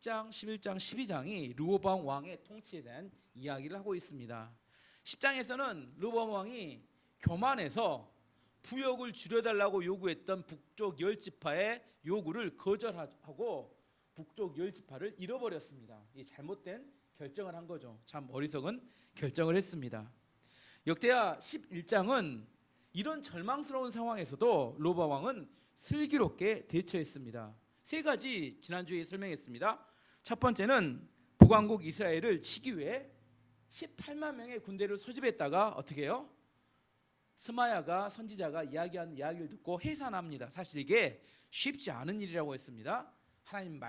10장, 11장, 12장이 르호보암 왕의 통치에 대한 이야기를 하고 있습니다. 10장에서는 르호보암 왕이 교만해서 부역을 줄여달라고 요구했던 북쪽 10지파의 요구를 거절하고 북쪽 10지파를 잃어버렸습니다. 이 잘못된 결정을 한 거죠. 참 어리석은 결정을 했습니다. 역대하 11장은 이런 절망스러운 상황에서도 르호보암 왕은 슬기롭게 대처했습니다. 세 가지 지난주에 설명했습니다. 첫 번째는 북왕국 이스라엘을 치기 위해 18만 명의 군대를 소집했다가 어떻게 해요? 스마야가 선지자가 이야기한 이야기를 듣고 해산합니다. 사실 이게 쉽지 않은 일이라고 했습니다. 하나님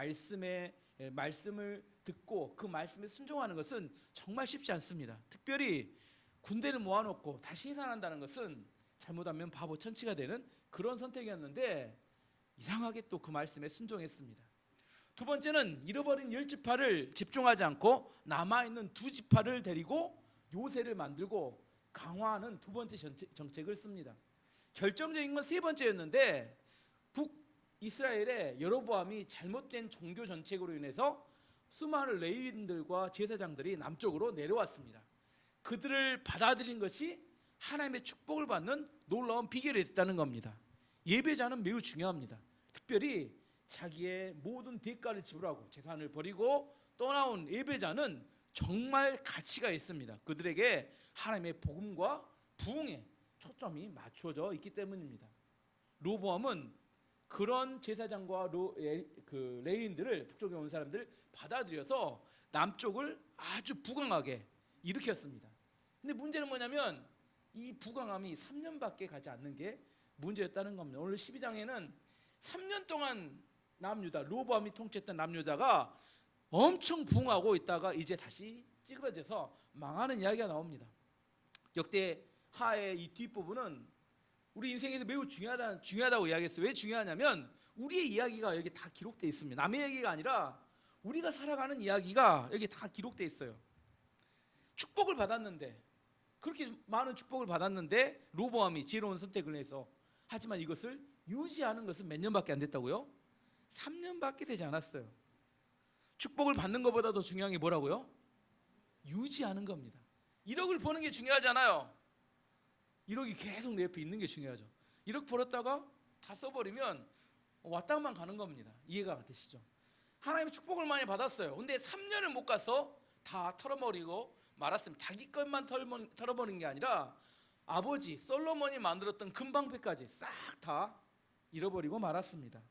말씀을 듣고 그 말씀에 순종하는 것은 정말 쉽지 않습니다. 특별히 군대를 모아놓고 다시 해산한다는 것은 잘못하면 바보 천치가 되는 그런 선택이었는데 이상하게 또 그 말씀에 순종했습니다. 두 번째는 잃어버린 10지파를 집중하지 않고 남아있는 2지파를 데리고 요새를 만들고 강화하는 두 번째 정책을 씁니다. 결정적인 건 세 번째였는데 북이스라엘의 여로보암이 잘못된 종교 정책으로 인해서 수많은 레위인들과 제사장들이 남쪽으로 내려왔습니다. 그들을 받아들인 것이 하나님의 축복을 받는 놀라운 비결이 됐다는 겁니다. 예배자는 매우 중요합니다. 특별히 자기의 모든 대가를 지불하고 재산을 버리고 떠나온 예배자는 정말 가치가 있습니다. 그들에게 하나님의 복음과 부흥에 초점이 맞춰져 있기 때문입니다. 르호보암은 그런 제사장과 레위인들을 북쪽에 온 사람들을 받아들여서 남쪽을 아주 부강하게 일으켰습니다. 근데 문제는 뭐냐면 이 부강함이 3년밖에 가지 않는 게 문제였다는 겁니다. 오늘 12장에는 3년 동안 남유다, 르호보암이 통치했던 남유다가 엄청 부흥하고 있다가 이제 다시 찌그러져서 망하는 이야기가 나옵니다. 역대하의 이 뒷부분은 우리 인생에도 매우 중요하다고 이야기했어요. 왜 중요하냐면 우리의 이야기가 여기 다 기록되어 있습니다. 남의 얘기가 아니라 우리가 살아가는 이야기가 여기 다 기록되어 있어요. 축복을 받았는데, 그렇게 많은 축복을 받았는데 르호보암이 지혜로운 선택을 해서, 하지만 이것을 유지하는 것은 몇 년밖에 안 됐다고요? 3년밖에 되지 않았어요. 축복을 받는 것보다 더 중요한 게 뭐라고요? 유지하는 겁니다. 1억을 버는 게 중요하잖아요. 1억이 계속 내 옆에 있는 게 중요하죠. 1억 벌었다가 다 써버리면 왔다만 가는 겁니다. 이해가 되시죠? 하나님의 축복을 많이 받았어요. 근데 3년을 못 가서 다 털어버리고 말았습니다. 자기 것만 털어버린 게 아니라 아버지 솔로몬이 만들었던 금방패까지 싹 다 잃어버리고 말았습니다.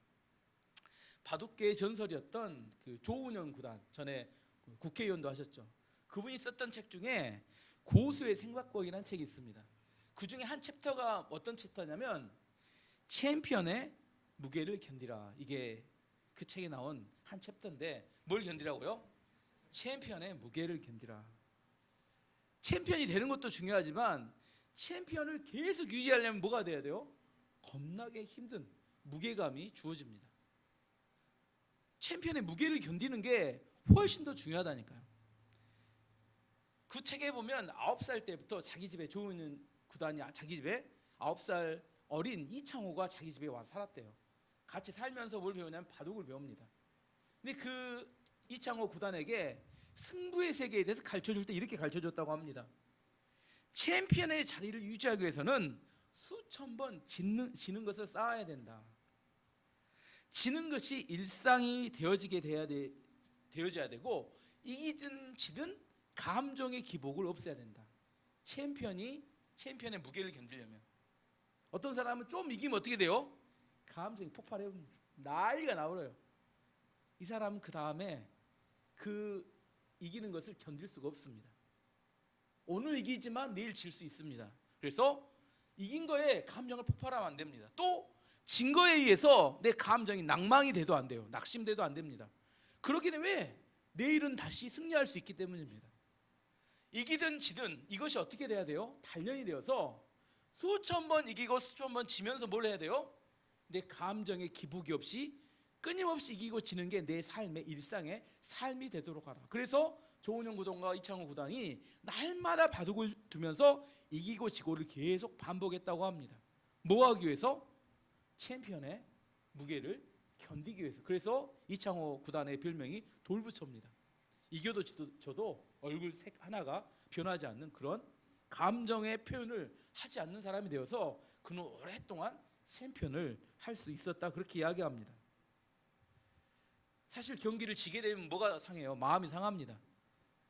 바둑계의 전설이었던 그 조은현 구단, 전에 국회의원도 하셨죠. 그분이 썼던 책 중에 고수의 생각법이라는 책이 있습니다. 그 중에 한 챕터가 어떤 챕터냐면 챔피언의 무게를 견디라. 이게 그 책에 나온 한 챕터인데 뭘 견디라고요? 챔피언의 무게를 견디라. 챔피언이 되는 것도 중요하지만 챔피언을 계속 유지하려면 뭐가 돼야 돼요? 겁나게 힘든 무게감이 주어집니다. 챔피언의 무게를 견디는 게 훨씬 더 중요하다니까요. 그 책에 보면 9살 때부터 자기 집에 조은현 구단이 자기 집에 9살 어린 이창호가 자기 집에 와서 살았대요. 같이 살면서 뭘 배우냐면 바둑을 배웁니다. 근데 그 이창호 구단에게 승부의 세계에 대해서 가르쳐줄 때 이렇게 가르쳐줬다고 합니다. 챔피언의 자리를 유지하기 위해서는 수천 번 지는 것을 쌓아야 된다. 지는 것이 일상이 되어져야 되고 이기든 지든 감정의 기복을 없애야 된다. 챔피언의 무게를 견디려면 어떤 사람은 좀 이기면 어떻게 돼요? 감정이 폭발해요. 난리가 나버려요. 이 사람은 그 다음에 그 이기는 것을 견딜 수가 없습니다. 오늘 이기지만 내일 질 수 있습니다. 그래서 이긴 거에 감정을 폭발하면 안 됩니다. 또 진 거에 의해서 내 감정이 낭망이 돼도 안 돼요. 낙심돼도 안 됩니다. 그렇게 되면 왜? 내일은 다시 승리할 수 있기 때문입니다. 이기든 지든 이것이 어떻게 돼야 돼요? 단련이 되어서 수천 번 이기고 수천 번 지면서 뭘 해야 돼요? 내 감정의 기복이 없이 끊임없이 이기고 지는 게 내 삶의 일상의 삶이 되도록 하라. 그래서 조은현 구단과 이창호 구단이 날마다 바둑을 두면서 이기고 지고를 계속 반복했다고 합니다. 뭐 하기 위해서? 챔피언의 무게를 견디기 위해서. 그래서 이창호 구단의 별명이 돌부처입니다. 이겨도 저도 얼굴 색 하나가 변하지 않는 그런 감정의 표현을 하지 않는 사람이 되어서 그는 오랫동안 챔피언을 할 수 있었다, 그렇게 이야기합니다. 사실 경기를 지게 되면 뭐가 상해요? 마음이 상합니다.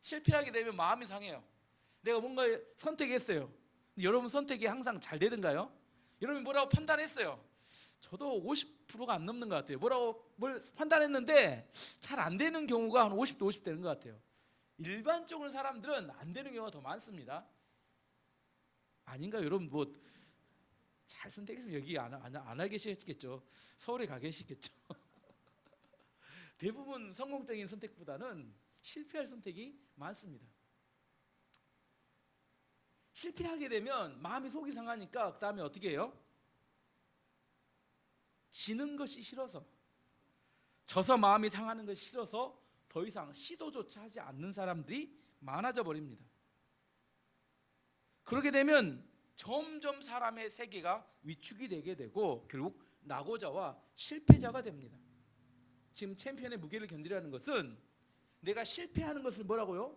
실패하게 되면 마음이 상해요. 내가 뭔가 선택했어요. 여러분 선택이 항상 잘 되던가요? 여러분이 뭐라고 판단했어요? 저도 50%가 안 넘는 것 같아요. 뭘 판단했는데 잘 안 되는 경우가 한 50대 50 되는 것 같아요. 일반적으로 사람들은 안 되는 경우가 더 많습니다. 아닌가요? 여러분 뭐 잘 선택했으면 여기 안 계시겠죠. 서울에 가 계시겠죠. 대부분 성공적인 선택보다는 실패할 선택이 많습니다. 실패하게 되면 마음이 속이 상하니까 그 다음에 어떻게 해요? 지는 것이 싫어서, 져서 마음이 상하는 것이 싫어서 더 이상 시도조차 하지 않는 사람들이 많아져 버립니다. 그렇게 되면 점점 사람의 세계가 위축이 되게 되고 결국 낙오자와 실패자가 됩니다. 지금 챔피언의 무게를 견디라는 것은 내가 실패하는 것을 뭐라고요?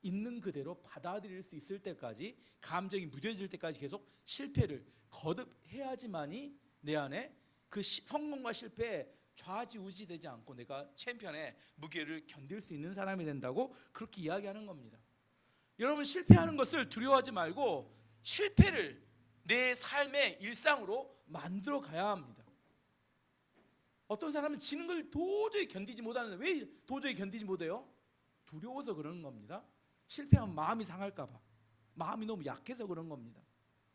있는 그대로 받아들일 수 있을 때까지, 감정이 무뎌질 때까지 계속 실패를 거듭해야지만이 내 안에 그 성공과 실패에 좌지우지되지 않고 내가 챔피언의 무게를 견딜 수 있는 사람이 된다고 그렇게 이야기하는 겁니다. 여러분 실패하는 것을 두려워하지 말고 실패를 내 삶의 일상으로 만들어 가야 합니다. 어떤 사람은 지는 걸 도저히 견디지 못하는데, 왜 도저히 견디지 못해요? 두려워서 그러는 겁니다. 실패하면 마음이 상할까 봐, 마음이 너무 약해서 그런 겁니다.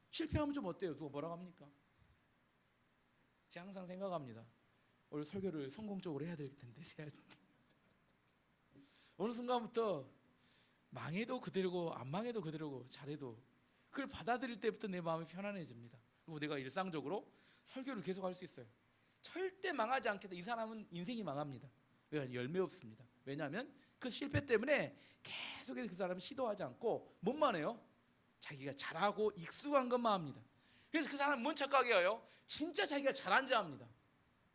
실패하면 좀 어때요? 누가 뭐라고 합니까? 제가 항상 생각합니다. 오늘 설교를 성공적으로 해야 될 텐데 어느 순간부터 망해도 그대로고 안 망해도 그대로고 잘해도 그걸 받아들일 때부터 내 마음이 편안해집니다. 그리고 내가 일상적으로 설교를 계속 할 수 있어요. 절대 망하지 않겠다. 이 사람은 인생이 망합니다. 왜? 열매 없습니다. 왜냐하면 그 실패 때문에 계속해서 그 사람은 시도하지 않고 뭔만 해요? 자기가 잘하고 익숙한 것만 합니다. 그래서 그 사람은 뭔 착각이에요? 진짜 자기가 잘한 자 합니다.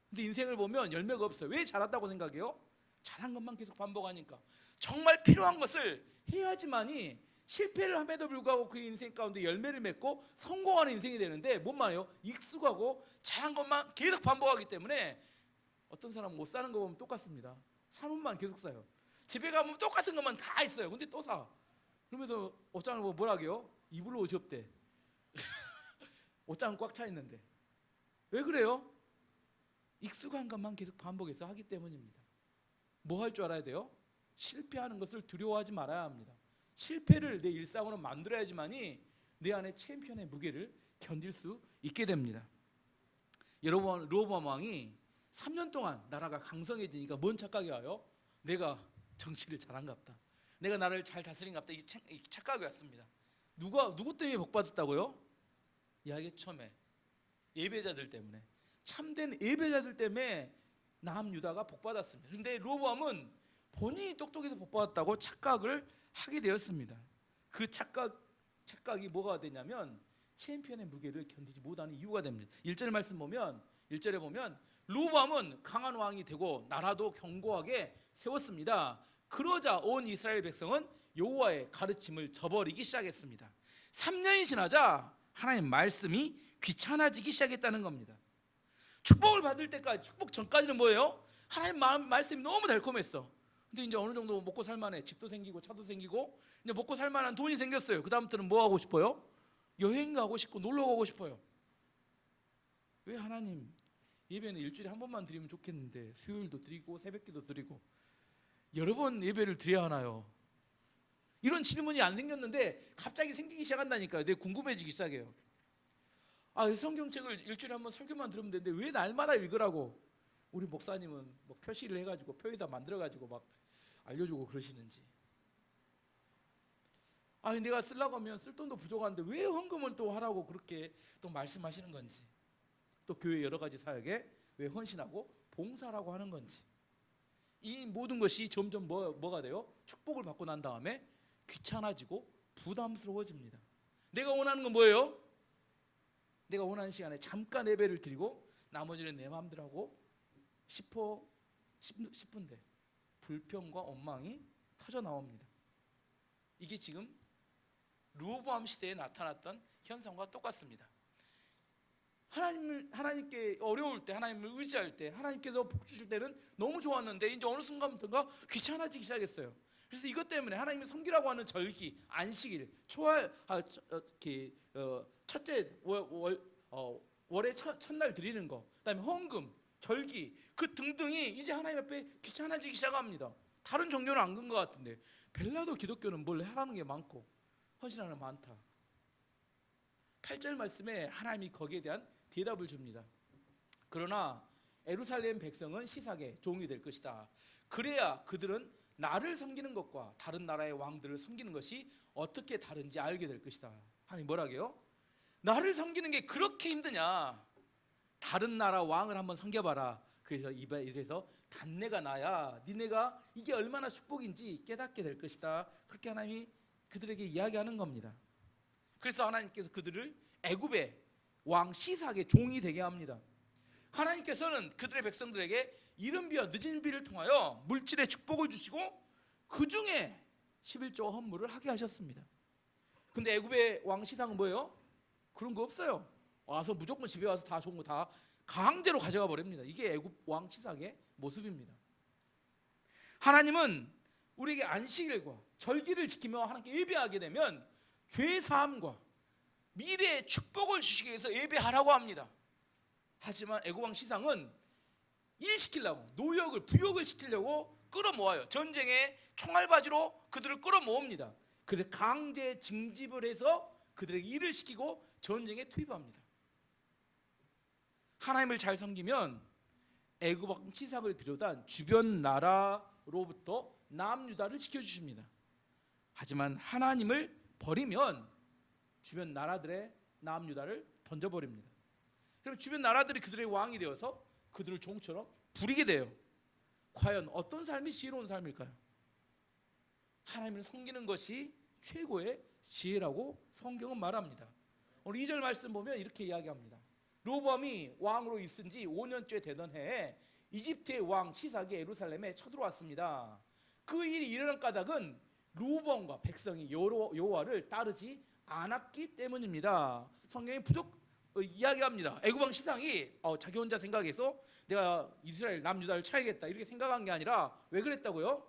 근데 인생을 보면 열매가 없어요. 왜 잘했다고 생각해요? 잘한 것만 계속 반복하니까. 정말 필요한 것을 해야지만이 실패를 함에도 불구하고 그 인생 가운데 열매를 맺고 성공하는 인생이 되는데, 뭔 말이에요? 익숙하고 잘한 것만 계속 반복하기 때문에 어떤 사람은 못 사는 거 보면 똑같습니다. 사는만 계속 사요. 집에 가면 똑같은 것만 다 있어요. 근데 또 사. 그러면서 옷장을 보면 뭐라고요? 입으로 옷이 없대. 옷장은 꽉 차 있는데. 왜 그래요? 익숙한 것만 계속 반복해서 하기 때문입니다. 뭐 할 줄 알아야 돼요? 실패하는 것을 두려워하지 말아야 합니다. 실패를 내 일상으로 만들어야지만이 내 안에 챔피언의 무게를 견딜 수 있게 됩니다. 여러분, 로보암 왕이 3년 동안 나라가 강성해지니까 뭔 착각이 와요? 내가 정치를 잘한갑다, 내가 나라를 잘 다스린갑다, 이 착각이 왔습니다. 누구 때문에 복받았다고요? 이야기 처음에 예배자들 때문에, 참된 예배자들 때문에 남유다가 복받았습니다. 그런데 로보암은 본인이 똑똑해서 복받았다고 착각을 하게 되었습니다. 그 착각이 뭐가 되냐면 챔피언의 무게를 견디지 못하는 이유가 됩니다. 1절의 말씀 보면, 1절에 보면 로보암은 강한 왕이 되고 나라도 견고하게 세웠습니다. 그러자 온 이스라엘 백성은 여호와의 가르침을 저버리기 시작했습니다. 3년이 지나자 하나님 말씀이 귀찮아지기 시작했다는 겁니다. 축복을 받을 때까지, 축복 전까지는 뭐예요? 하나님 말씀이 너무 달콤했어. 근데 이제 어느 정도 먹고 살만해. 집도 생기고 차도 생기고 이제 먹고 살만한 돈이 생겼어요. 그 다음부터는 뭐 하고 싶어요? 여행 가고 싶고 놀러 가고 싶어요. 왜 하나님 예배는 일주일에 한 번만 드리면 좋겠는데 수요일도 드리고 새벽기도 드리고 여러 번 예배를 드려야 하나요? 이런 질문이 안 생겼는데 갑자기 생기기 시작한다니까요. 내가 궁금해지기 시작해요. 성경책을 일주일에 한 번 설교만 들으면 되는데 왜 날마다 읽으라고 우리 목사님은 뭐 표시를 해가지고 표에다 만들어가지고 막 알려주고 그러시는지. 내가 쓰려고 하면 쓸 돈도 부족한데 왜 헌금은 또 하라고 그렇게 또 말씀하시는 건지, 또 교회 여러 가지 사역에 왜 헌신하고 봉사라고 하는 건지, 이 모든 것이 점점 뭐가 돼요? 축복을 받고 난 다음에 귀찮아지고 부담스러워집니다. 내가 원하는 건 뭐예요? 내가 원하는 시간에 잠깐 예배를 드리고 나머지는 내 마음대로 하고 싶은데 불평과 원망이 터져 나옵니다. 이게 지금 르호보암 시대에 나타났던 현상과 똑같습니다. 하나님께 어려울 때, 하나님을 의지할 때, 하나님께서 복 주실 때는 너무 좋았는데 이제 어느 순간부터가 귀찮아지기 시작했어요. 그래서 이것 때문에 하나님을 섬기라고 하는 절기, 안식일, 첫째 월의 첫날 드리는 거, 그다음에 헌금, 절기 그 등등이 이제 하나님 앞에 귀찮아지기 시작합니다. 다른 종교는 안 그런 것 같은데 벨라도 기독교는 뭘 하라는 게 많고 헌신하는 게 많다. 8절 말씀에 하나님이 거기에 대한 대답을 줍니다. 그러나 예루살렘 백성은 시삭의 종이 될 것이다. 그래야 그들은 나를 섬기는 것과 다른 나라의 왕들을 섬기는 것이 어떻게 다른지 알게 될 것이다. 하나님 뭐라고요? 나를 섬기는 게 그렇게 힘드냐? 다른 나라 왕을 한번 섬겨봐라. 그래서 이에서 단내가 나야 니네가 이게 얼마나 축복인지 깨닫게 될 것이다. 그렇게 하나님이 그들에게 이야기하는 겁니다. 그래서 하나님께서 그들을 애굽의 왕 시삭의 종이 되게 합니다. 하나님께서는 그들의 백성들에게 이른 비와 늦은 비를 통하여 물질의 축복을 주시고 그 중에 11조 헌물을 하게 하셨습니다. 근데 애굽의 왕 시삭은 뭐예요? 그런 거 없어요. 와서 무조건 집에 와서 다 좋은 거 다 강제로 가져가 버립니다. 이게 애굽 왕 시삭의 모습입니다. 하나님은 우리에게 안식일과 절기를 지키며 하나님께 예배하게 되면 죄 사함과 미래의 축복을 주시기 위해서 예배하라고 합니다. 하지만 애굽 왕 시삭은 일시키려고 노역을 부역을 시키려고 끌어모아요. 전쟁의 총알바지로 그들을 끌어모읍니다. 그래서 강제 징집을 해서 그들에게 일을 시키고 전쟁에 투입합니다. 하나님을 잘 섬기면 애굽 왕 시삭을 비롯한 주변 나라로부터 남유다를 지켜주십니다. 하지만 하나님을 버리면 주변 나라들의 남유다를 던져버립니다. 그럼 주변 나라들이 그들의 왕이 되어서 그들을 종처럼 부리게 돼요. 과연 어떤 삶이 지혜로운 삶일까요? 하나님을 섬기는 것이 최고의 지혜라고 성경은 말합니다. 오늘 2절 말씀 보면 이렇게 이야기합니다. 르호보암이 왕으로 있은 지 5년째 되던 해에 이집트의 왕 시삭이 예루살렘에 쳐들어왔습니다. 그 일이 일어난 까닭은 르호보암과 백성이 여호와를 따르지 않았기 때문입니다. 성경이 이야기합니다. 애굽 왕 시삭이 자기 혼자 생각해서 내가 이스라엘 남유다를 쳐야겠다 이렇게 생각한 게 아니라 왜 그랬다고요?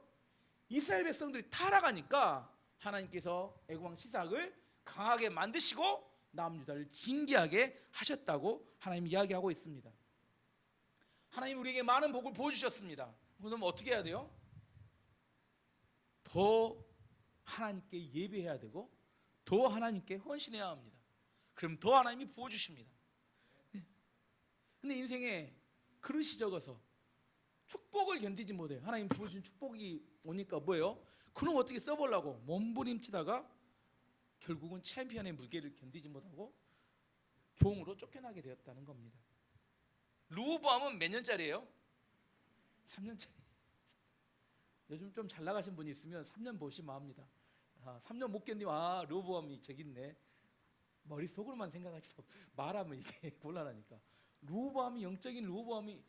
이스라엘 백성들이 타락하니까 하나님께서 애굽 왕 시삭을 강하게 만드시고 남유다를 징계하게 하셨다고 하나님이 이야기하고 있습니다. 하나님 우리에게 많은 복을 보여주셨습니다. 그럼 어떻게 해야 돼요? 더 하나님께 예배해야 되고 더 하나님께 헌신해야 합니다. 그럼 더 하나님이 부어주십니다. 근데 인생에 그릇이 적어서 축복을 견디지 못해요. 하나님 부어주신 축복이 오니까 뭐예요? 그럼 어떻게 써보려고 몸부림치다가 결국은 챔피언의 무게를 견디지 못하고 종으로 쫓겨나게 되었다는 겁니다. 르호보암은 몇 년짜리예요? 3년짜리. 요즘 좀 잘 나가신 분이 있으면 3년 보시면 압니다. 3년 못 견디면 르호보암이 저기 있네. 머릿속으로만 생각하시라고 말하면 이게 곤란하니까. 르호보암이 영적인 르호보암이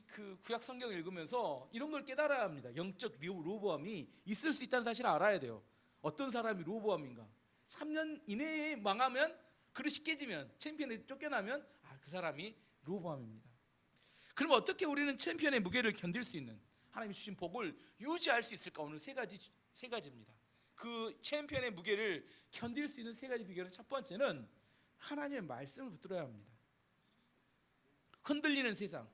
그 구약 성경을 읽으면서 이런 걸 깨달아야 합니다. 영적 르호보암이 있을 수 있다는 사실을 알아야 돼요. 어떤 사람이 르호보암인가? 3년 이내에 망하면 그릇이 깨지면 챔피언이 쫓겨나면 그 사람이 르호보암입니다. 그럼 어떻게 우리는 챔피언의 무게를 견딜 수 있는 하나님이 주신 복을 유지할 수 있을까? 오늘 세 가지입니다. 그 챔피언의 무게를 견딜 수 있는 세 가지 비결은 첫 번째는 하나님의 말씀을 붙들어야 합니다. 흔들리는 세상,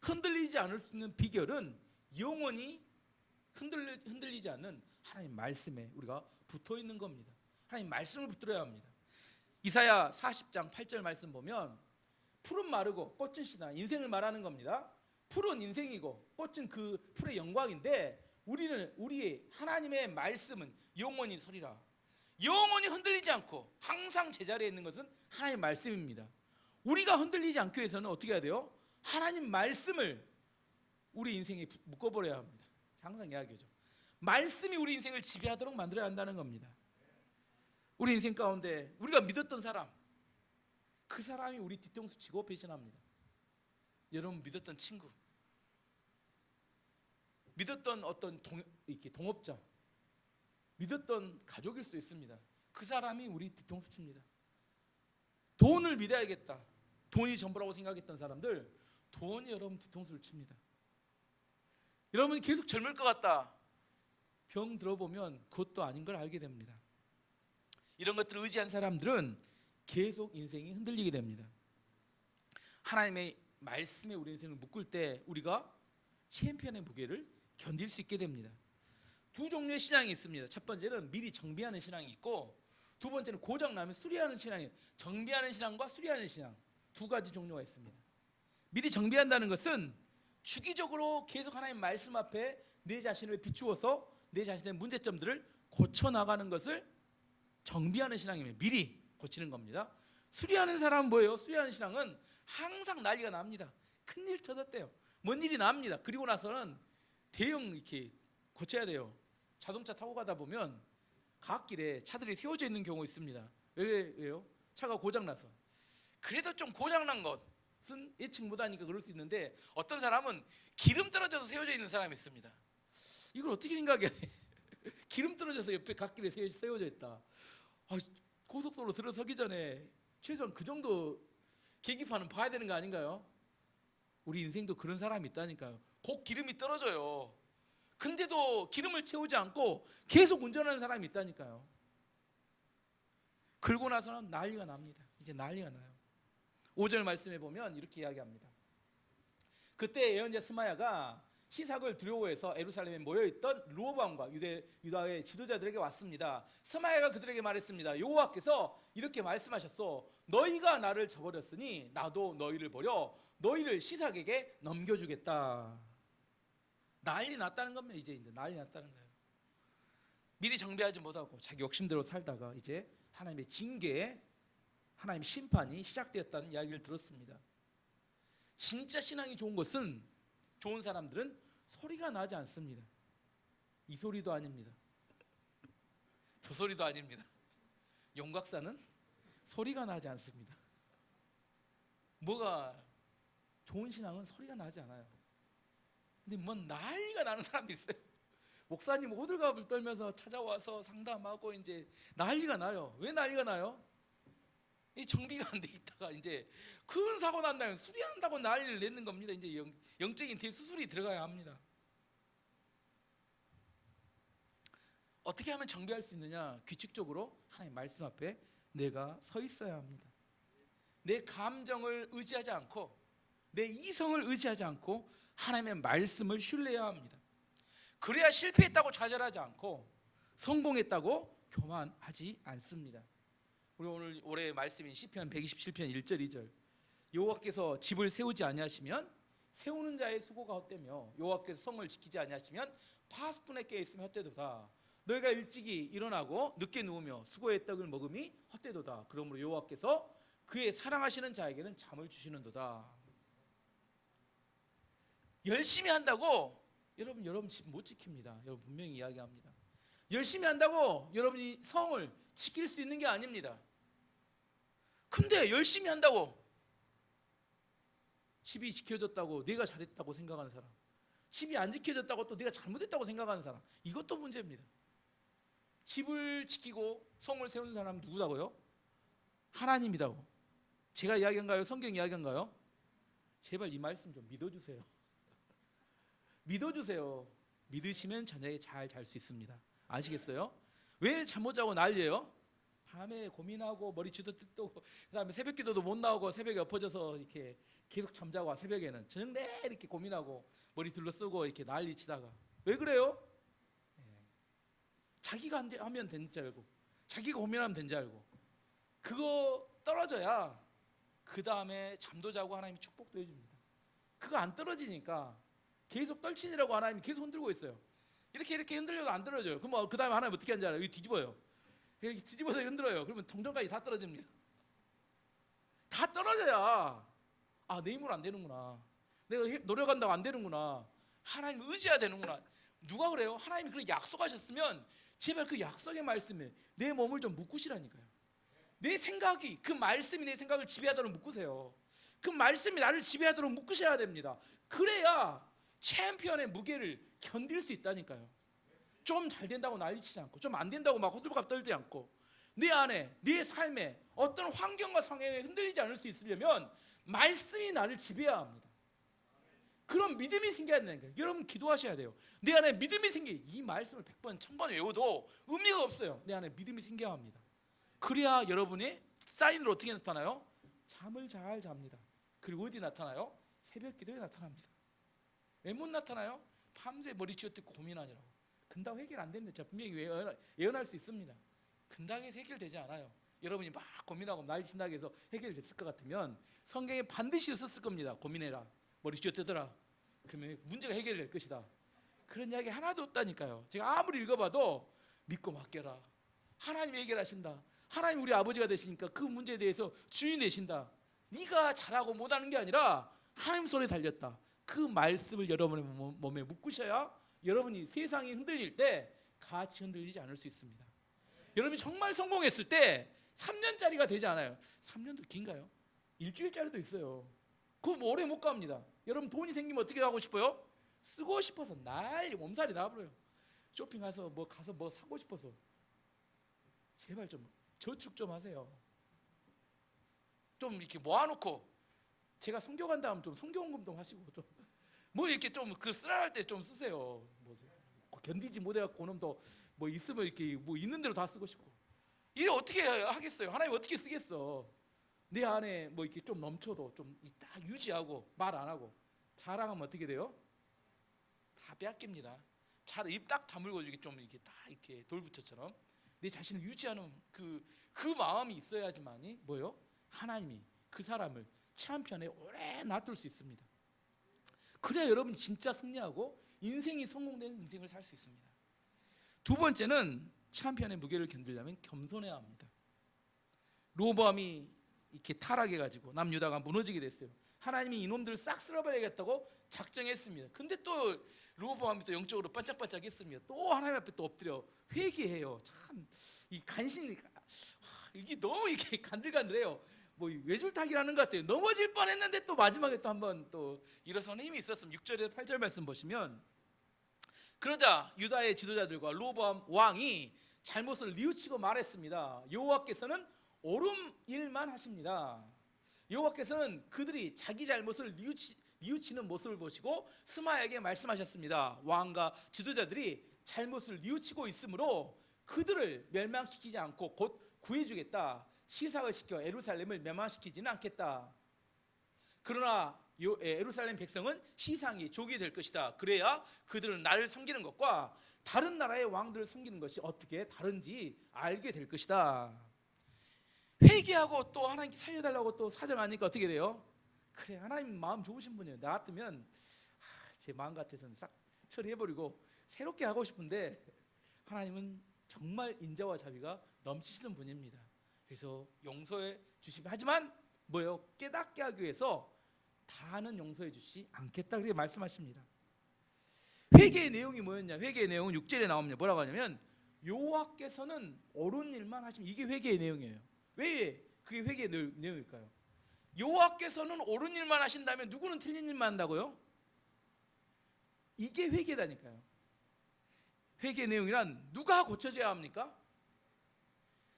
흔들리지 않을 수 있는 비결은 영원히 흔들리지 않는 하나님 말씀에 우리가 붙어 있는 겁니다. 하나님 말씀을 붙들어야 합니다. 이사야 40장 8절 말씀 보면 풀은 마르고 꽃은 시나 인생을 말하는 겁니다. 풀은 인생이고 꽃은 그 풀의 영광인데 우리의 하나님의 말씀은 영원히 서리라. 영원히 흔들리지 않고 항상 제자리에 있는 것은 하나님의 말씀입니다. 우리가 흔들리지 않기 위해서는 어떻게 해야 돼요? 하나님 말씀을 우리 인생에 묶어버려야 합니다. 항상 이야기하죠. 말씀이 우리 인생을 지배하도록 만들어야 한다는 겁니다. 우리 인생 가운데 우리가 믿었던 사람, 그 사람이 우리 뒤통수 치고 배신합니다. 여러분 믿었던 친구, 믿었던 어떤 동업자, 믿었던 가족일 수 있습니다. 그 사람이 우리 뒤통수 칩니다. 돈을 믿어야겠다, 돈이 전부라고 생각했던 사람들, 돈이 여러분 뒤통수를 칩니다. 여러분이 계속 젊을 것 같다, 병 들어보면 그것도 아닌 걸 알게 됩니다. 이런 것들을 의지한 사람들은 계속 인생이 흔들리게 됩니다. 하나님의 말씀에 우리 인생을 묶을 때 우리가 챔피언의 무게를 견딜 수 있게 됩니다. 두 종류의 신앙이 있습니다. 첫 번째는 미리 정비하는 신앙이 있고, 두 번째는 고장나면 수리하는 신앙이에요. 정비하는 신앙과 수리하는 신앙, 두 가지 종류가 있습니다. 미리 정비한다는 것은 주기적으로 계속 하나님 말씀 앞에 내 자신을 비추어서 내 자신의 문제점들을 고쳐나가는 것을 정비하는 신앙이면 미리 고치는 겁니다. 수리하는 사람은 뭐예요? 수리하는 신앙은 항상 난리가 납니다. 큰일 터졌대요. 뭔 일이 납니다. 그리고 나서는 대형 이렇게 고쳐야 돼요. 자동차 타고 가다 보면 갓길에 차들이 세워져 있는 경우 있습니다. 왜요? 차가 고장나서. 그래도 좀 고장난 것은 예측 못하니까 그럴 수 있는데, 어떤 사람은 기름 떨어져서 세워져 있는 사람이 있습니다. 이걸 어떻게 생각해? 기름 떨어져서 옆에 갓길에 세워져 있다. 고속도로 들어서기 전에 최소한 그 정도 계기판은 봐야 되는 거 아닌가요? 우리 인생도 그런 사람이 있다니까요. 곧 기름이 떨어져요. 근데도 기름을 채우지 않고 계속 운전하는 사람이 있다니까요. 그러고 나서는 난리가 납니다. 이제 난리가 나요. 5절 말씀에 보면 이렇게 이야기합니다. 그때 예언자 스마야가 시삭을 두려워해서 예루살렘에 모여있던 르호보암과 유다의 지도자들에게 왔습니다. 스마야가 그들에게 말했습니다. 여호와께서 이렇게 말씀하셨소. 너희가 나를 저버렸으니 나도 너희를 버려 너희를 시삭에게 넘겨주겠다. 난리 났다는 겁니다. 이제 난리 났다는 거예요. 미리 정비하지 못하고 자기 욕심대로 살다가 이제 하나님의 징계, 하나님의 심판이 시작되었다는 이야기를 들었습니다. 진짜 신앙이 좋은 것은, 좋은 사람들은 소리가 나지 않습니다. 이 소리도 아닙니다. 저 소리도 아닙니다. 용각사는 소리가 나지 않습니다. 뭐가 좋은 신앙은 소리가 나지 않아요. 근데 뭐 난리가 나는 사람들이 있어요. 목사님 호들갑을 떨면서 찾아와서 상담하고 이제 난리가 나요. 왜 난리가 나요? 이 정비가 안 돼 있다가 이제 큰 사고 난다면 수리한다고 난리를 내는 겁니다. 이제 영적인 대수술이 들어가야 합니다. 어떻게 하면 정비할 수 있느냐? 규칙적으로 하나님 말씀 앞에 내가 서 있어야 합니다. 내 감정을 의지하지 않고, 내 이성을 의지하지 않고 하나님의 말씀을 신뢰해야 합니다. 그래야 실패했다고 좌절하지 않고 성공했다고 교만하지 않습니다. 우리 오늘 올해 말씀인 시편 127편 1절 2절. 여호와께서 집을 세우지 아니하시면 세우는 자의 수고가 헛되며 여호와께서 성을 지키지 아니하시면 파수꾼의 깨 있으면 헛되도다. 너희가 일찍이 일어나고 늦게 누우며 수고의 떡을 먹음이 헛되도다. 그러므로 여호와께서 그의 사랑하시는 자에게는 잠을 주시는도다. 열심히 한다고 여러분 집 못 지킵니다. 여러분 분명히 이야기합니다. 열심히 한다고 여러분이 성을 지킬 수 있는 게 아닙니다. 근데 열심히 한다고 집이 지켜졌다고 내가 잘했다고 생각하는 사람, 집이 안 지켜졌다고 또 내가 잘못했다고 생각하는 사람, 이것도 문제입니다. 집을 지키고 성을 세우는 사람은 누구다고요? 하나님이라고. 제가 이야기한가요? 성경 이야기한가요? 제발 이 말씀 좀 믿어주세요. 믿어주세요. 믿으시면 저녁에 잘 잘 수 있습니다. 아시겠어요? 왜 잠 못 자고 난리예요? 밤에 고민하고 머리 쥐어뜯고 그다음에 새벽 기도도 못 나오고 새벽에 엎어져서 이렇게 계속 잠자고, 새벽에는 저녁 내내 이렇게 고민하고 머리 둘러쓰고 이렇게 난리 치다가 왜 그래요? 자기가 하면 된 줄 알고, 자기가 고민하면 된 줄 알고, 그거 떨어져야 그 다음에 잠도 자고 하나님이 축복도 해줍니다. 그거 안 떨어지니까 계속 떨치느라고 하나님이 계속 흔들고 있어요. 이렇게 흔들려도 안 떨어져요. 그럼 그 다음에 하나님 어떻게 하는지 알아요? 뒤집어요. 이렇게 뒤집어서 흔들어요. 그러면 동전까지 다 떨어집니다. 다 떨어져야 내 힘으로 안 되는구나, 내가 노력한다고 안 되는구나, 하나님 의지해야 되는구나. 누가 그래요? 하나님이 그렇게 약속하셨으면 제발 그 약속의 말씀에 내 몸을 좀 묶으시라니까요. 내 생각이, 그 말씀이 내 생각을 지배하도록 묶으세요. 그 말씀이 나를 지배하도록 묶으셔야 됩니다. 그래야 챔피언의 무게를 견딜 수 있다니까요. 좀 잘 된다고 난리치지 않고, 좀 안 된다고 막 호들갑 떨지 않고, 내 안에, 내 삶에 어떤 환경과 상황에 흔들리지 않을 수 있으려면 말씀이 나를 지배해야 합니다. 그런 믿음이 생겨야 된다니까요. 여러분 기도하셔야 돼요. 내 안에 믿음이 이 말씀을 100번 1000번 외워도 의미가 없어요. 내 안에 믿음이 생겨야 합니다. 그래야 여러분의 사인으로 어떻게 나타나요? 잠을 잘 잡니다. 그리고 어디 나타나요? 새벽 기도에 나타납니다. 왜 못 나타나요? 밤새 머리 쥐어뜯고 고민하느라고. 근다고 해결 안 됩니다. 제가 분명히 예언할 수 있습니다. 근다고 해서 해결되지 않아요. 여러분이 막 고민하고 난리친다고 해서 해결됐을 것 같으면 성경에 반드시 썼을 겁니다. 고민해라, 머리 쥐어뜯어라, 그러면 문제가 해결될 것이다. 그런 이야기 하나도 없다니까요. 제가 아무리 읽어봐도 믿고 맡겨라, 하나님이 해결하신다, 하나님 우리 아버지가 되시니까 그 문제에 대해서 주인 되신다, 네가 잘하고 못하는 게 아니라 하나님 손에 달렸다. 그 말씀을 여러분의 몸에 묶으셔야 여러분이 세상이 흔들릴 때 같이 흔들리지 않을 수 있습니다. 여러분이 정말 성공했을 때 3년짜리가 되지 않아요. 3년도 긴가요? 일주일짜리도 있어요. 그거 뭐 오래 못 갑니다. 여러분 돈이 생기면 어떻게 하고 싶어요? 쓰고 싶어서 난리 몸살이 나버려요. 쇼핑 가서 뭐 사고 싶어서. 제발 좀 저축 좀 하세요. 좀 이렇게 모아놓고, 제가 성교 간 다음 좀 성교원금도 하시고, 좀 뭐 이렇게 좀 그 쓰라할 때 좀 쓰세요. 뭐 견디지 못해갖고 오늘 뭐 있으면 이렇게 뭐 있는 대로 다 쓰고 싶고. 이게 어떻게 하겠어요? 하나님 어떻게 쓰겠어? 내 안에 뭐 이렇게 좀 넘쳐도 좀 딱 유지하고 말 안 하고 자랑하면 어떻게 돼요? 다 빼앗깁니다. 잘 입 딱 다물고 이렇게 좀 이렇게 딱 이렇게 돌부처처럼 내 자신을 유지하는 그 마음이 있어야지만이 뭐요? 하나님이 그 사람을 챔피언에 오래 놔둘 수 있습니다. 그래야 여러분이 진짜 승리하고 인생이 성공되는 인생을 살 수 있습니다. 두 번째는 챔피언의 무게를 견디려면 겸손해야 합니다. 로보암이 이렇게 타락해가지고 남유다가 무너지게 됐어요. 하나님이 이놈들을 싹 쓸어버려야겠다고 작정했습니다. 근데 또 로보암이 또 영적으로 반짝반짝했습니다. 또 하나님 앞에 또 엎드려 회개해요. 참 이 간신히 이게 너무 이렇게 간들간들해요. 뭐 외줄타기라는 것 같아요. 넘어질 뻔했는데 또 마지막에 또 한번 또 일어서는 힘이 있었습니다. 6절에서 8절 말씀 보시면, 그러자 유다의 지도자들과 로보암 왕이 잘못을 뉘우치고 말했습니다. 여호와께서는 옳은 일만 하십니다. 여호와께서는 그들이 자기 잘못을 뉘우치는 모습을 보시고 스마야에게 말씀하셨습니다. 왕과 지도자들이 잘못을 뉘우치고 있으므로 그들을 멸망시키지 않고 곧 구해주겠다. 시삭을 시켜 예루살렘을 멸망시키지는 않겠다. 그러나 예루살렘 백성은 시상이 족이 될 것이다. 그래야 그들은 나를 섬기는 것과 다른 나라의 왕들을 섬기는 것이 어떻게 다른지 알게 될 것이다. 회개하고 또 하나님께 살려달라고 또 사정하니까 어떻게 돼요? 그래, 하나님 마음 좋으신 분이에요. 나 같으면 제 마음 같아서는 싹 처리해버리고 새롭게 하고 싶은데, 하나님은 정말 인자와 자비가 넘치시는 분입니다. 그래서 용서해 주시면, 하지만 뭐요? 깨닫게 하기 위해서 다는 용서해 주시지 않겠다, 그렇게 말씀하십니다. 회개의 내용이 뭐였냐? 회개의 내용은 6절에 나옵니다. 뭐라고 하냐면 여호와께서는 옳은 일만 하시면, 이게 회개의 내용이에요. 왜 그게 회개의 내용일까요? 여호와께서는 옳은 일만 하신다면 누구는 틀린 일만 한다고요? 이게 회개다니까요. 회개의 내용이란 누가 고쳐져야 합니까?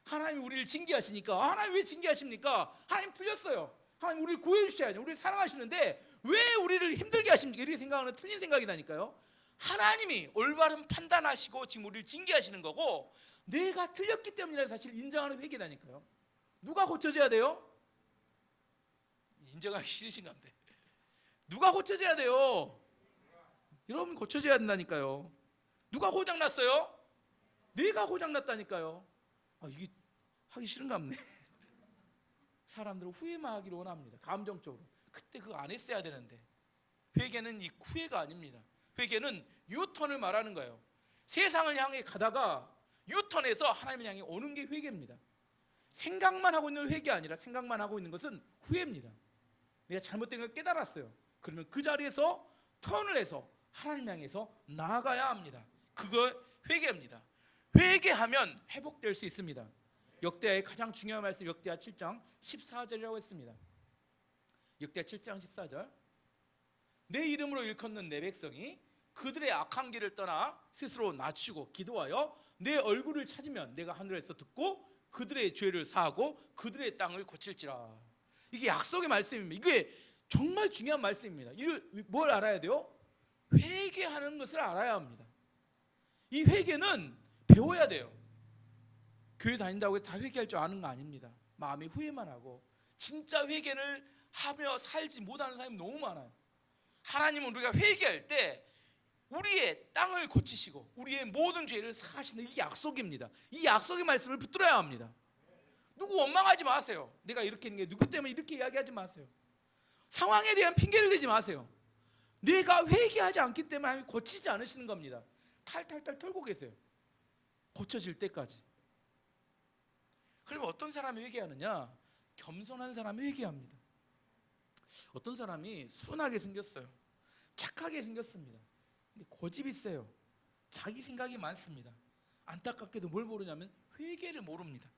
하나님 우리를 징계하시니까. 하나님 왜 징계하십니까? 하나님 풀렸어요. 하나님 우리를 구해주셔야죠. 우리를 사랑하시는데 왜 우리를 힘들게 하십니까? 이렇게 생각하는 틀린 생각이다니까요. 하나님이 올바른 판단하시고 지금 우리를 징계하시는 거고, 내가 틀렸기 때문이라는 사실을 인정하는 회개다니까요. 누가 고쳐져야 돼요? 인정하기 싫으신가 본데. 누가 고쳐져야 돼요? 여러분 고쳐져야 된다니까요. 누가 고장났어요? 내가 고장났다니까요. 이게 하기 싫은가 보네. 사람들은 후회만 하기를 원합니다. 감정적으로. 그때 그거 안 했어야 되는데. 회개는 이 후회가 아닙니다. 회개는 유턴을 말하는 거예요. 세상을 향해 가다가 유턴해서 하나님을 향해 오는 게 회개입니다. 생각만 하고 있는 회개 아니라, 생각만 하고 있는 것은 후회입니다. 내가 잘못된 걸 깨달았어요. 그러면 그 자리에서 턴을 해서 하나님 향해서 나아가야 합니다. 그거 회개입니다. 회개하면 회복될 수 있습니다. 역대하의 가장 중요한 말씀, 역대하 7장 14절이라고 했습니다. 역대 7장 14절. 내 이름으로 일컫는 내 백성이 그들의 악한 길을 떠나 스스로 낮추고 기도하여 내 얼굴을 찾으면 내가 하늘에서 듣고 그들의 죄를 사하고 그들의 땅을 고칠지라. 이게 약속의 말씀입니다. 이게 정말 중요한 말씀입니다. 뭘 알아야 돼요? 회개하는 것을 알아야 합니다. 이 회개는 배워야 돼요. 교회 다닌다고 해서 다 회개할 줄 아는 거 아닙니다. 마음에 후회만 하고 진짜 회개를 하며 살지 못하는 사람이 너무 많아요. 하나님은 우리가 회개할 때 우리의 땅을 고치시고 우리의 모든 죄를 사하시는 이 약속입니다. 이 약속의 말씀을 붙들어야 합니다. 누구 원망하지 마세요. 내가 이렇게 했는 게 누구 때문에 이렇게 이야기하지 마세요. 상황에 대한 핑계를 대지 마세요. 내가 회개하지 않기 때문에 하나님이 고치지 않으시는 겁니다. 탈탈탈 털고 계세요. 고쳐질 때까지. 그러면 어떤 사람이 회개하느냐? 겸손한 사람이 회개합니다. 어떤 사람이 순하게 생겼어요. 착하게 생겼습니다. 근데 고집이 세요. 자기 생각이 많습니다. 안타깝게도 뭘 모르냐면 회개를 모릅니다.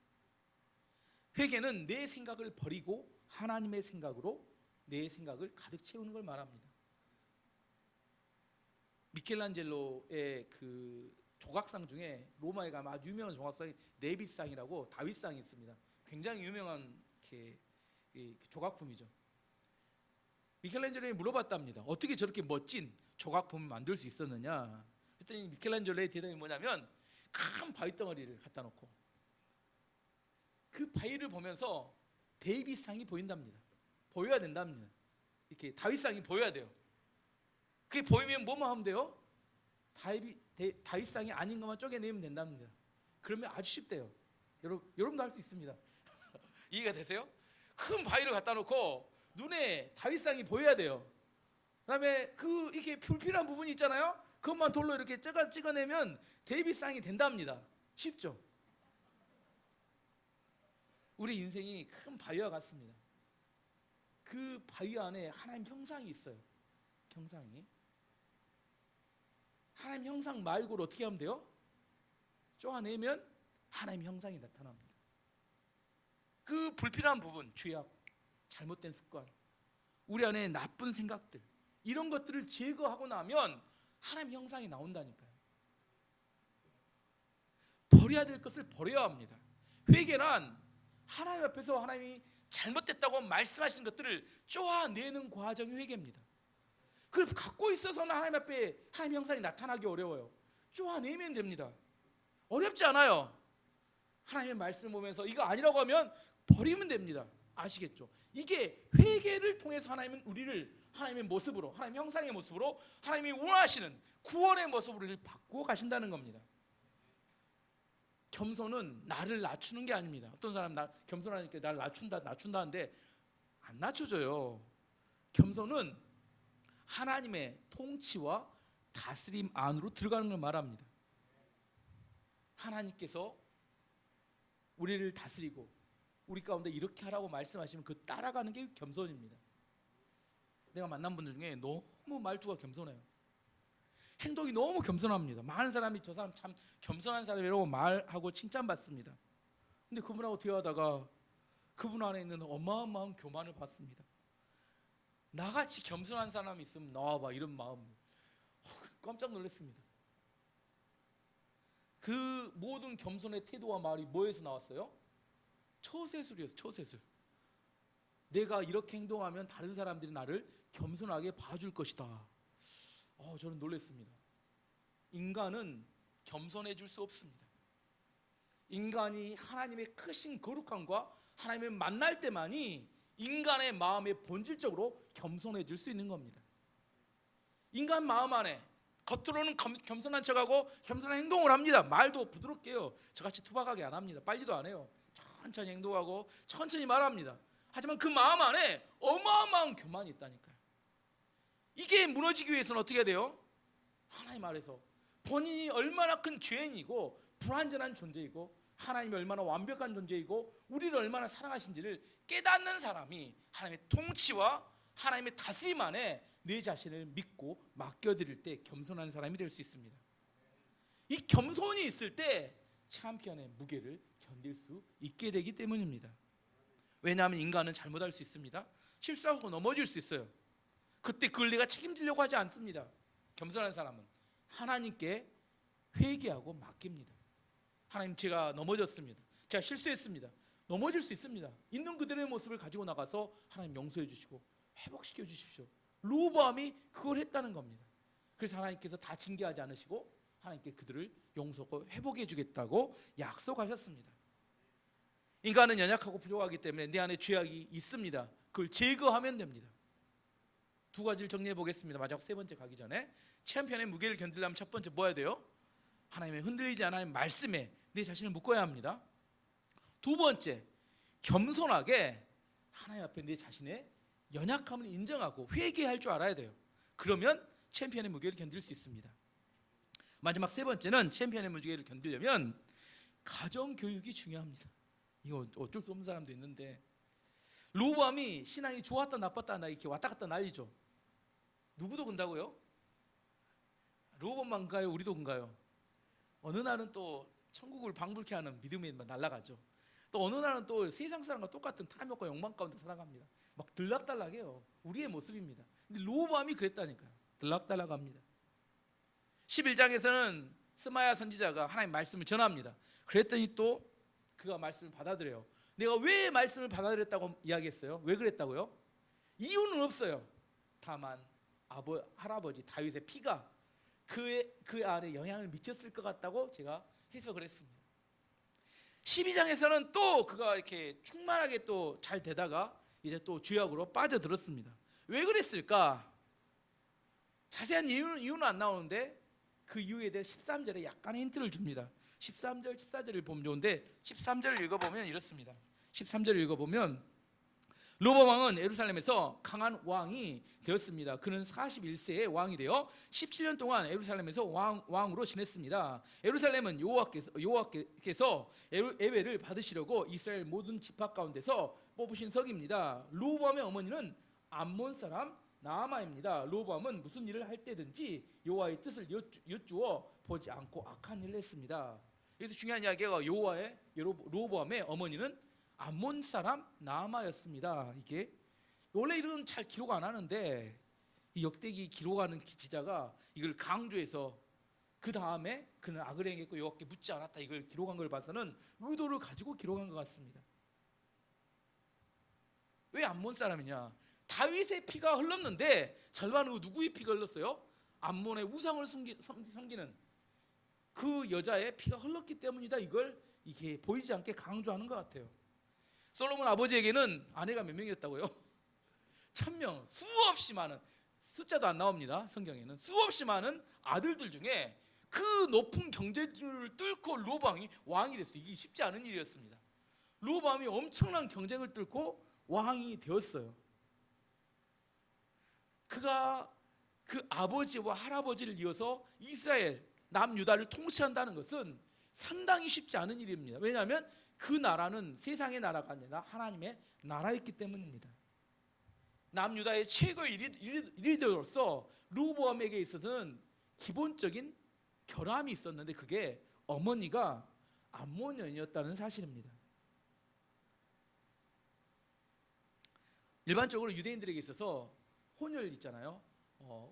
회개는 내 생각을 버리고 하나님의 생각으로 내 생각을 가득 채우는 걸 말합니다. 미켈란젤로의 그 조각상 중에 로마에 가면 아주 유명한 조각상이 네빗상이라고 다윗상이 있습니다. 굉장히 유명한 조각품이죠. 미켈란젤로에 물어봤답니다. 어떻게 저렇게 멋진 조각품을 만들 수 있었느냐? 그랬더니 미켈란젤로의 대답이 뭐냐면 큰 바위 덩어리를 갖다 놓고 그 바위를 보면서 데이빗상이 보인답니다. 보여야 된답니다. 이렇게 다윗상이 보여야 돼요. 그게 보이면 뭐만 하면 돼요? 다윗상이 아닌 것만 쪼개내면 된답니다. 그러면 아주 쉽대요. 여러분도 할 수 있습니다. 이해가 되세요? 큰 바위를 갖다 놓고 눈에 다윗상이 보여야 돼요. 그다음에 이게 불필요한 부분이 있잖아요. 그것만 돌로 이렇게 찍어내면 데이빗상이 된답니다. 쉽죠? 우리 인생이 큰 바위와 같습니다. 그 바위 안에 하나님 형상이 있어요. 형상이. 하나님 형상 말고를 어떻게 하면 돼요? 쪼아내면 하나님 형상이 나타납니다. 그 불필요한 부분, 죄악, 잘못된 습관, 우리 안에 나쁜 생각들, 이런 것들을 제거하고 나면 하나님 형상이 나온다니까요. 버려야 될 것을 버려야 합니다. 회개란 하나님 앞에서 하나님이 잘못됐다고 말씀하신 것들을 쪼아내는 과정이 회개입니다. 그걸 갖고 있어서는 하나님 앞에 하나님 형상이 나타나기 어려워요. 쪼아내면 됩니다. 어렵지 않아요. 하나님의 말씀을 보면서 이거 아니라고 하면 버리면 됩니다. 아시겠죠? 이게 회개를 통해서 하나님은 우리를 하나님의 모습으로, 하나님 형상의 모습으로 하나님이 원하시는 구원의 모습으로 우리를 바꾸어 가신다는 겁니다. 겸손은 나를 낮추는 게 아닙니다. 어떤 사람 겸손하니까 나를 낮춘다는데 안 낮춰져요. 겸손은 하나님의 통치와 다스림 안으로 들어가는 걸 말합니다. 하나님께서 우리를 다스리고 우리 가운데 이렇게 하라고 말씀하시면 그 따라가는 게 겸손입니다. 내가 만난 분들 중에 너무 말투가 겸손해요. 행동이 너무 겸손합니다. 많은 사람이 저 사람 참 겸손한 사람이라고 말하고 칭찬받습니다. 근데 그분하고 대화하다가 그분 안에 있는 어마어마한 교만을 봤습니다. 나같이 겸손한 사람이 있으면 나와봐, 이런 마음. 깜짝 놀랐습니다. 그 모든 겸손의 태도와 말이 뭐에서 나왔어요? 처세술이었어요. 처세술. 내가 이렇게 행동하면 다른 사람들이 나를 겸손하게 봐줄 것이다. 저는 놀랐습니다. 인간은 겸손해 줄 수 없습니다. 인간이 하나님의 크신 거룩함과 하나님을 만날 때만이 인간의 마음에 본질적으로 겸손해질 수 있는 겁니다. 인간 마음 안에 겉으로는 겸손한 척하고 겸손한 행동을 합니다. 말도 부드럽게 해요. 저같이 투박하게 안 합니다. 빨리도 안 해요. 천천히 행동하고 천천히 말합니다. 하지만 그 마음 안에 어마어마한 교만이 있다니까요. 이게 무너지기 위해서는 어떻게 해야 돼요? 하나님 아래서 본인이 얼마나 큰 죄인이고 불완전한 존재이고 하나님이 얼마나 완벽한 존재이고 우리를 얼마나 사랑하신지를 깨닫는 사람이 하나님의 통치와 하나님의 다스림 안에 내 자신을 믿고 맡겨드릴 때 겸손한 사람이 될 수 있습니다. 이 겸손이 있을 때 참편의 무게를 견딜 수 있게 되기 때문입니다. 왜냐하면 인간은 잘못할 수 있습니다. 실수하고 넘어질 수 있어요. 그때 그걸 내가 책임지려고 하지 않습니다. 겸손한 사람은 하나님께 회개하고 맡깁니다. 하나님, 제가 넘어졌습니다. 제가 실수했습니다. 넘어질 수 있습니다. 있는 그대로의 모습을 가지고 나가서 하나님 용서해 주시고 회복시켜 주십시오. 르호보암이 그걸 했다는 겁니다. 그래서 하나님께서 다 징계하지 않으시고 하나님께 그들을 용서하고 회복해 주겠다고 약속하셨습니다. 인간은 연약하고 부족하기 때문에 내 안에 죄악이 있습니다. 그걸 제거하면 됩니다. 두 가지를 정리해 보겠습니다. 마지막 세 번째 가기 전에 챔피언의 무게를 견디려면 첫 번째 뭐 해야 돼요? 하나님의 흔들리지 않는 말씀에 내 자신을 묶어야 합니다. 두 번째, 겸손하게 하나님 앞에 내 자신의 연약함을 인정하고 회개할 줄 알아야 돼요. 그러면 챔피언의 무게를 견딜 수 있습니다. 마지막 세 번째는 챔피언의 무게를 견디려면 가정교육이 중요합니다. 이거 어쩔 수 없는 사람도 있는데, 르호보암이 신앙이 좋았다 나빴다 이렇게 왔다 갔다 난리죠. 누구도 근다고요? 르호보암만 가요? 우리도 근가요? 어느 날은 또 천국을 방불케 하는 믿음이 날아가죠. 또 어느 날은 또 세상 사람과 똑같은 탐욕과 욕망 가운데 살아갑니다. 막 들락달락해요. 우리의 모습입니다. 근데 르호보암이 그랬다니까요. 들락달락합니다. 11장에서는 스마야 선지자가 하나님 말씀을 전합니다. 그랬더니 또 그가 말씀을 받아들여요. 내가 왜 말씀을 받아들였다고 이야기했어요? 왜 그랬다고요? 이유는 없어요. 다만 할아버지 다윗의 피가 그 안에 영향을 미쳤을 것 같다고 제가 해석을 했습니다. 12장에서는 또 그가 이렇게 충만하게 또 잘 되다가 이제 또 죄악으로 빠져들었습니다. 왜 그랬을까? 자세한 이유는 안 나오는데 그 이유에 대해 13절에 약간의 힌트를 줍니다. 13절, 14절을 보면 좋은데 13절을 읽어보면 이렇습니다. 13절을 읽어보면 르호보암 왕은 예루살렘에서 강한 왕이 되었습니다. 그는 41세의 왕이 되어 17년 동안 예루살렘에서 왕으로 지냈습니다. 예루살렘은 여호와께서 예배를 받으시려고 이스라엘 모든 지파 가운데서 뽑으신 성입니다. 르호보암의 어머니는 암몬 사람 나아마입니다. 르호보암은 무슨 일을 할 때든지 여호와의 뜻을 여쭈어 보지 않고 악한 일을 했습니다. 여기서 중요한 이야기가 르호보암의 어머니는 암몬 사람 나아마였습니다. 이게 원래 이런 잘 기록 안 하는데 이 역대기 기록하는 기자가 이걸 강조해서 그 다음에 그는 악을 행했고 여호와께 묻지 않았다 이걸 기록한 걸 봐서는 의도를 가지고 기록한 것 같습니다. 왜 암몬 사람이냐? 다윗의 피가 흘렀는데 절반은 누구의 피가 흘렀어요? 암몬의 우상을 섬기는 그 여자의 피가 흘렀기 때문이다. 이걸 이게 보이지 않게 강조하는 것 같아요. 솔로몬 아버지에게는 아내가 몇 명이었다고요? 1000명, 수없이 많은, 숫자도 안 나옵니다. 성경에는 수없이 많은 아들들 중에 그 높은 경쟁률을 뚫고 르호보암이 왕이 됐어요. 이게 쉽지 않은 일이었습니다. 르호보암이 엄청난 경쟁을 뚫고 왕이 되었어요. 그가 그 아버지와 할아버지를 이어서 이스라엘 남유다를 통치한다는 것은 상당히 쉽지 않은 일입니다. 왜냐하면 그 나라는 세상의 나라가 아니라 하나님의 나라였기 때문입니다. 남유다의 최고의 리더로서 르호보암에게 있어서는 기본적인 결함이 있었는데 그게 어머니가 암몬 여인이었다는 사실입니다. 일반적으로 유대인들에게 있어서 혼혈 있잖아요.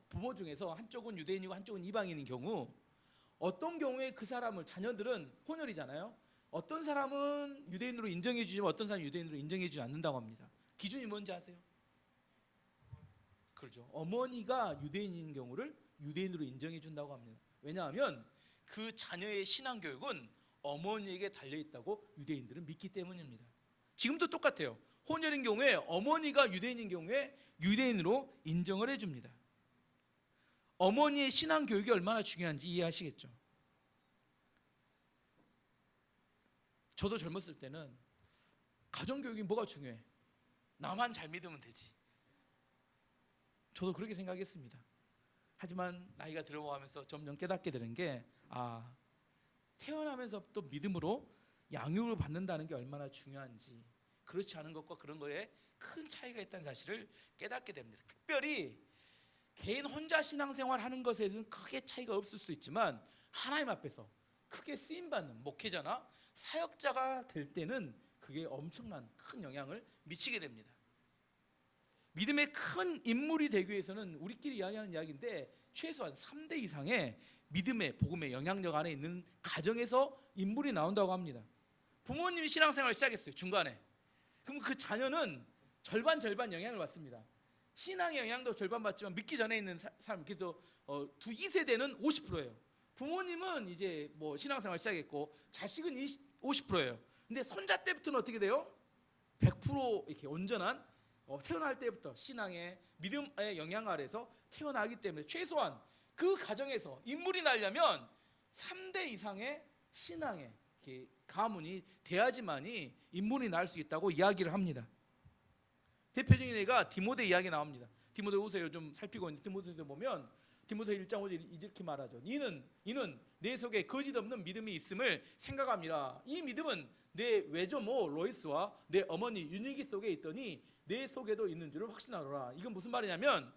부모 중에서 한쪽은 유대인이고 한쪽은 이방인인 경우 어떤 경우에 그 사람을 자녀들은 혼혈이잖아요. 어떤 사람은 유대인으로 인정해 주지만 어떤 사람은 유대인으로 인정해 주지 않는다고 합니다. 기준이 뭔지 아세요? 그렇죠. 어머니가 유대인인 경우를 유대인으로 인정해 준다고 합니다. 왜냐하면 그 자녀의 신앙 교육은 어머니에게 달려 있다고 유대인들은 믿기 때문입니다. 지금도 똑같아요. 혼혈인 경우에 어머니가 유대인인 경우에 유대인으로 인정을 해줍니다. 어머니의 신앙 교육이 얼마나 중요한지 이해하시겠죠? 저도 젊었을 때는 가정교육이 뭐가 중요해? 나만 잘 믿으면 되지. 저도 그렇게 생각했습니다. 하지만 나이가 들어가면서 점점 깨닫게 되는 게 태어나면서부터 믿음으로 양육을 받는다는 게 얼마나 중요한지, 그렇지 않은 것과 그런 거에 큰 차이가 있다는 사실을 깨닫게 됩니다. 특별히 개인 혼자 신앙생활 하는 것에는 크게 차이가 없을 수 있지만 하나님 앞에서 크게 쓰임받는 목회자나 사역자가 될 때는 그게 엄청난 큰 영향을 미치게 됩니다. 믿음의 큰 인물이 되기 위해서는 우리끼리 이야기하는 이야기인데 최소한 3대 이상의 믿음의 복음의 영향력 안에 있는 가정에서 인물이 나온다고 합니다. 부모님이 신앙생활을 시작했어요. 중간에. 그럼 그 자녀는 절반 영향을 받습니다. 신앙의 영향도 절반 받지만 믿기 전에 있는 사람, 그래서 2세대는 50%예요. 부모님은 이제 뭐 신앙생활 시작했고 자식은 50%예요. 근데 손자 때부터는 어떻게 돼요? 100% 이렇게 온전한 태어날 때부터 신앙의 믿음의 영향 아래서 태어나기 때문에 최소한 그 가정에서 인물이 나려면 3대 이상의 신앙의 가문이 돼야지만이 인물이 날 수 있다고 이야기를 합니다. 대표적인 예가 디모데 이야기 나옵니다. 디모데후서 요즘 살피고 있는 디모데후서 보면 디모데후서 1장 5절 이렇게 말하죠. 이는 내 속에 거짓 없는 믿음이 있음을 생각함이라. 이 믿음은 내 외조모 로이스와 내 어머니 유니기 속에 있더니 내 속에도 있는 줄을 확신하노라. 이건 무슨 말이냐면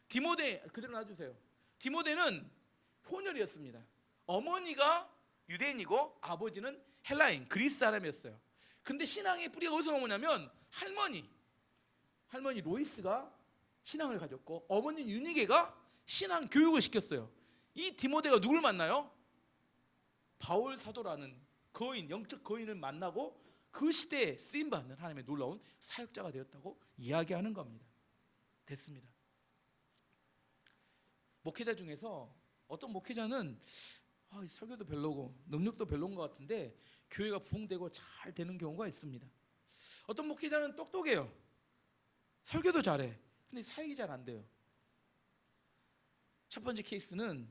디모데 그대로 놔주세요. 디모데는 혼혈이었습니다. 어머니가 유대인이고 아버지는 헬라인 그리스 사람이었어요. 근데 신앙의 뿌리가 어디서 나오냐면 할머니 로이스가 신앙을 가졌고 어머니 유니게가 신앙 교육을 시켰어요. 이 디모데가 누굴 만나요? 바울 사도라는 거인, 영적 거인을 만나고 그 시대에 쓰임받는 하나님의 놀라운 사역자가 되었다고 이야기하는 겁니다. 됐습니다. 목회자 중에서 어떤 목회자는 설교도 별로고 능력도 별로인 것 같은데 교회가 부흥되고 잘 되는 경우가 있습니다. 어떤 목회자는 똑똑해요. 설교도 잘해. 근데 사역이 잘 안 돼요. 첫 번째 케이스는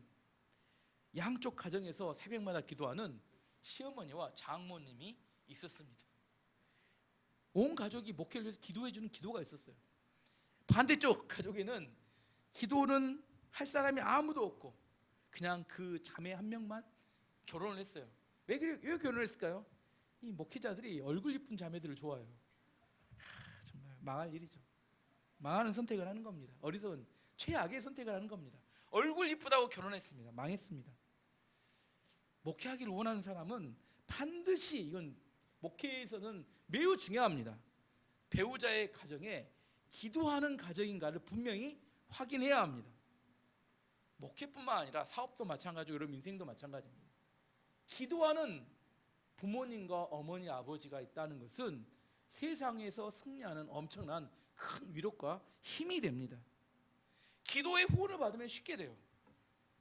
양쪽 가정에서 새벽마다 기도하는 시어머니와 장모님이 있었습니다. 온 가족이 목회를 위해서 기도해주는 기도가 있었어요. 반대쪽 가족에는 기도는 할 사람이 아무도 없고 그냥 그 자매 한 명만 결혼을 했어요. 왜 결혼을 했을까요? 이 목회자들이 얼굴 이쁜 자매들을 좋아해요. 정말 망할 일이죠. 망하는 선택을 하는 겁니다. 어리석은 최악의 선택을 하는 겁니다. 얼굴 이쁘다고 결혼했습니다. 망했습니다. 목회하기를 원하는 사람은 반드시 이건 목회에서는 매우 중요합니다. 배우자의 가정에 기도하는 가정인가를 분명히 확인해야 합니다. 목회뿐만 아니라 사업도 마찬가지고 여러분 인생도 마찬가지입니다. 기도하는 부모님과 어머니 아버지가 있다는 것은 세상에서 승리하는 엄청난 큰 위력과 힘이 됩니다. 기도의 후원을 받으면 쉽게 돼요.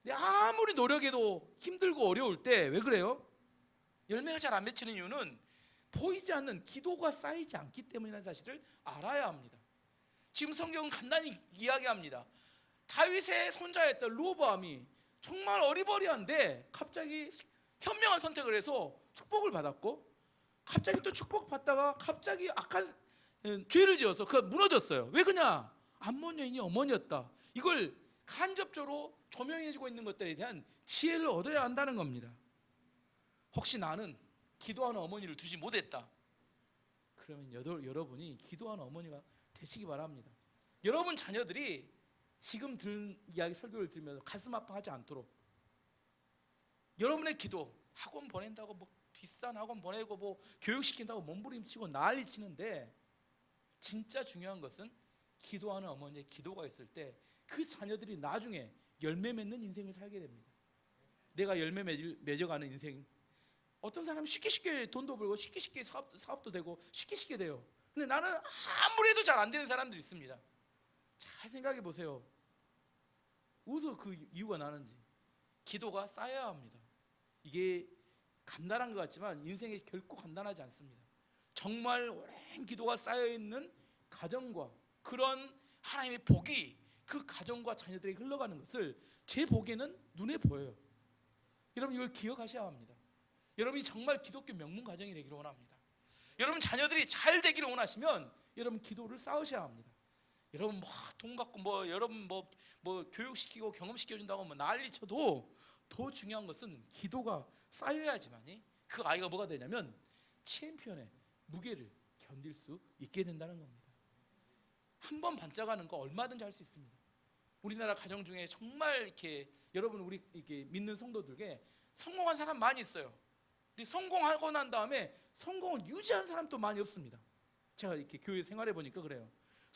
근데 아무리 노력해도 힘들고 어려울 때 왜 그래요? 열매가 잘 안 맺히는 이유는 보이지 않는 기도가 쌓이지 않기 때문이라는 사실을 알아야 합니다. 지금 성경은 간단히 이야기합니다. 다윗의 손자였던 르호보암이 정말 어리버리한데 갑자기 현명한 선택을 해서 축복을 받았고 갑자기 또 축복받다가 갑자기 악한 죄를 지어서 그가 무너졌어요. 왜 그냐? 암몬 여인이 어머니였다. 이걸 간접적으로 조명해주고 있는 것들에 대한 지혜를 얻어야 한다는 겁니다. 혹시 나는 기도하는 어머니를 두지 못했다. 그러면 여러분이 기도하는 어머니가 되시기 바랍니다. 여러분 자녀들이 지금 들은 이야기 설교를 들으면서 가슴 아파하지 않도록 여러분의 기도 학원 보낸다고 뭐 비싼 학원 보내고 뭐 교육시킨다고 몸부림치고 난리치는데 진짜 중요한 것은 기도하는 어머니의 기도가 있을 때 그 자녀들이 나중에 열매 맺는 인생을 살게 됩니다. 내가 열매 맺어가는 인생. 어떤 사람은 쉽게 돈도 벌고 쉽게 사업도 되고 쉽게 돼요. 근데 나는 아무리 해도 잘 안 되는 사람들이 있습니다. 잘 생각해 보세요. 어디서 그 이유가 나는지. 기도가 쌓여야 합니다. 이게 간단한 것 같지만 인생이 결코 간단하지 않습니다. 정말 오랜 기도가 쌓여있는 가정과 그런 하나님의 복이 그 가정과 자녀들에게 흘러가는 것을 제 보기에는 눈에 보여요. 여러분 이걸 기억하셔야 합니다. 여러분이 정말 기독교 명문 가정이 되기를 원합니다. 여러분 자녀들이 잘 되기를 원하시면 여러분 기도를 쌓으셔야 합니다. 여러분 돈 갖고 여러분 교육시키고 경험시켜준다고 난리쳐도 더 중요한 것은 기도가 쌓여야지만이 그 아이가 뭐가 되냐면 챔피언의 무게를 견딜 수 있게 된다는 겁니다. 한 번 반짝하는 거 얼마든지 할 수 있습니다. 우리나라 가정 중에 정말 이렇게 여러분 우리 이렇게 믿는 성도들에게 성공한 사람 많이 있어요. 근데 성공하고 난 다음에 성공을 유지한 사람도 많이 없습니다. 제가 이렇게 교회 생활해 보니까 그래요.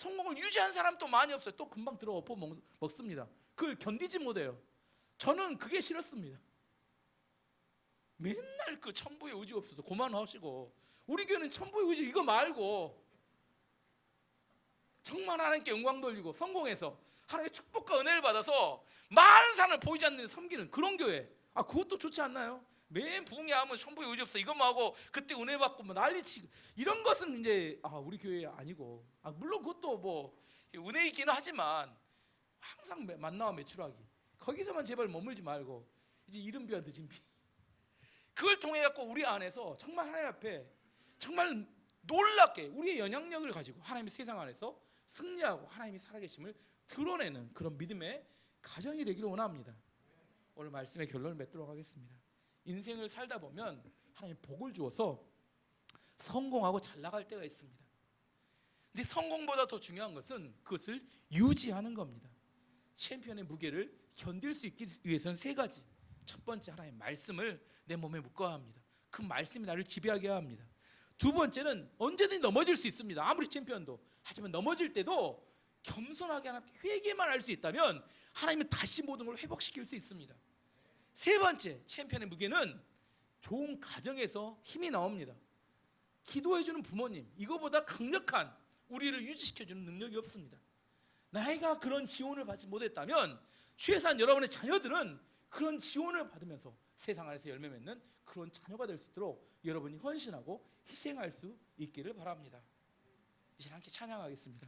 성공을 유지한 사람도 많이 없어요. 또 금방 들어 엎어 먹습니다. 그걸 견디지 못해요. 저는 그게 싫었습니다. 맨날 그 천부의 의지 없어서 그만하시고, 우리 교회는 천부의 의지 이거 말고 정말 하나님께 영광 돌리고 성공해서 하나님의 축복과 은혜를 받아서 많은 사람을 보이지 않는 데 섬기는 그런 교회, 그것도 좋지 않나요? 맨 부흥회하면 천부의 의지 없어 이것만 하고 그때 은혜 받고 뭐 난리치고 이런 것은 이제 우리 교회 아니고, 물론 그것도 뭐 은혜 있기는 하지만 항상 만나와 매출하기, 거기서만 제발 머물지 말고 이제 이른 비와 늦은 비, 그걸 통해 갖고 우리 안에서 정말 하나님 앞에 정말 놀랍게 우리의 영향력을 가지고 하나님의 세상 안에서 승리하고 하나님이 살아계심을 드러내는 그런 믿음의 가정이 되기를 원합니다. 오늘 말씀의 결론을 맺도록 하겠습니다. 인생을 살다 보면 하나님 복을 주어서 성공하고 잘 나갈 때가 있습니다. 근데 성공보다 더 중요한 것은 그것을 유지하는 겁니다. 챔피언의 무게를 견딜 수 있기 위해서는 세 가지. 첫 번째, 하나님의 말씀을 내 몸에 묶어야 합니다. 그 말씀이 나를 지배하게 합니다. 두 번째는 언제든지 넘어질 수 있습니다. 아무리 챔피언도. 하지만 넘어질 때도 겸손하게 하나님께 회개만 할 수 있다면 하나님은 다시 모든 걸 회복시킬 수 있습니다. 세 번째, 챔피언의 무게는 좋은 가정에서 힘이 나옵니다. 기도해주는 부모님, 이거보다 강력한 우리를 유지시켜주는 능력이 없습니다. 나이가 그런 지원을 받지 못했다면 최소한 여러분의 자녀들은 그런 지원을 받으면서 세상 안에서 열매 맺는 그런 자녀가 될 수 있도록 여러분이 헌신하고 희생할 수 있기를 바랍니다. 이제 함께 찬양하겠습니다.